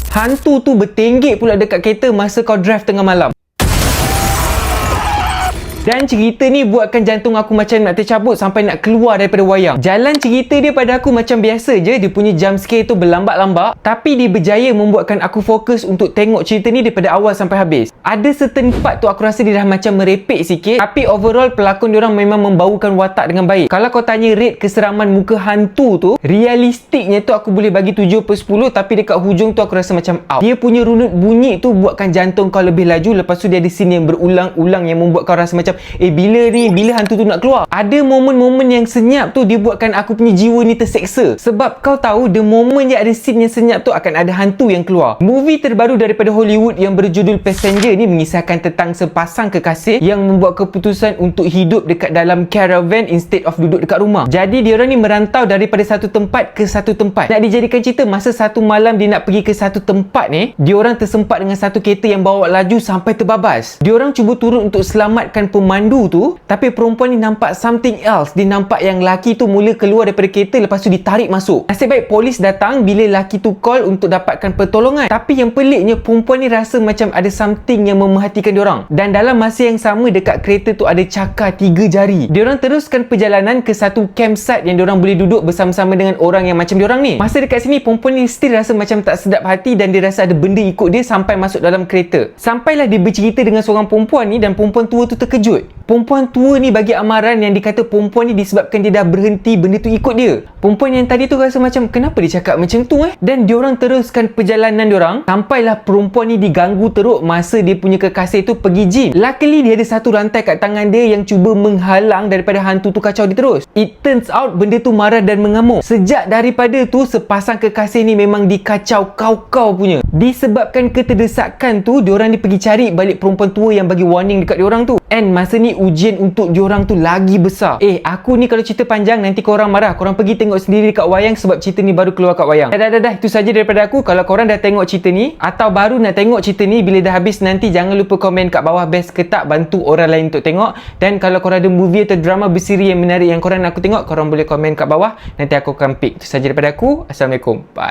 Hantu tu bertenggek pula dekat kereta masa kau drive tengah malam. Dan cerita ni buatkan jantung aku macam nak tercabut sampai nak keluar daripada wayang. Jalan cerita dia pada aku macam biasa je. Dia punya jump scare tu berlambak-lambak, tapi dia berjaya membuatkan aku fokus untuk tengok cerita ni daripada awal sampai habis. Ada certain part tu aku rasa dia dah macam merepek sikit, tapi overall pelakon diorang memang membaukan watak dengan baik. Kalau kau tanya rate keseraman muka hantu tu, realistiknya tu aku boleh bagi 7/10, tapi dekat hujung tu aku rasa macam out. Dia punya runut bunyi tu buatkan jantung kau lebih laju. Lepas tu dia ada scene yang berulang-ulang yang membuat kau rasa macam bila hantu tu nak keluar. Ada momen-momen yang senyap tu dia buatkan aku punya jiwa ni terseksa. Sebab kau tahu the moment je ada scene yang senyap tu akan ada hantu yang keluar. Movie terbaru daripada Hollywood yang berjudul Passenger ni mengisahkan tentang sepasang kekasih yang membuat keputusan untuk hidup dekat dalam caravan instead of duduk dekat rumah. Jadi diorang ni merantau daripada satu tempat ke satu tempat. Nak dijadikan cerita, masa satu malam dia nak pergi ke satu tempat ni, diorang tersempat dengan satu kereta yang bawa laju sampai terbabas. Diorang cuba turun untuk selamatkan pemandu tu, tapi perempuan ni nampak something else. Dia nampak yang laki tu mula keluar daripada kereta, lepas tu ditarik masuk. Nasib baik polis datang bila laki tu call untuk dapatkan pertolongan. Tapi yang peliknya, perempuan ni rasa macam ada something yang memerhatikan diorang. Dan dalam masa yang sama, dekat kereta tu ada cakar 3 jari. Diorang teruskan perjalanan ke satu campsite yang diorang boleh duduk bersama-sama dengan orang yang macam diorang ni. Masa dekat sini, perempuan ni still rasa macam tak sedap hati dan dia rasa ada benda ikut dia sampai masuk dalam kereta. Sampailah dia bercerita dengan seorang perempuan ni dan perempuan tua tu terkejut. Perempuan tua ni bagi amaran yang dikata perempuan ni disebabkan dia dah berhenti benda tu ikut dia. Perempuan yang tadi tu rasa macam kenapa dia cakap macam tu Dan diorang teruskan perjalanan diorang. Sampailah perempuan ni diganggu teruk masa dia punya kekasih tu pergi gym. Luckily dia ada satu rantai kat tangan dia yang cuba menghalang daripada hantu tu kacau dia terus. It turns out benda tu marah dan mengamuk. Sejak daripada tu sepasang kekasih ni memang dikacau kau-kau punya. Disebabkan keterdesakan tu, diorang ni pergi cari balik perempuan tua yang bagi warning dekat diorang tu. And masa ni ujian untuk diorang tu lagi besar. Aku ni kalau cerita panjang nanti korang marah. Korang pergi tengok sendiri kat wayang sebab cerita ni baru keluar kat wayang. Dah. Itu saja daripada aku. Kalau korang dah tengok cerita ni atau baru nak tengok cerita ni, bila dah habis nanti jangan lupa komen kat bawah best ke tak, bantu orang lain untuk tengok. Dan kalau korang ada movie atau drama bersiri yang menarik yang korang nak aku tengok, korang boleh komen kat bawah. Nanti aku akan pick. Itu saja daripada aku. Assalamualaikum. Bye.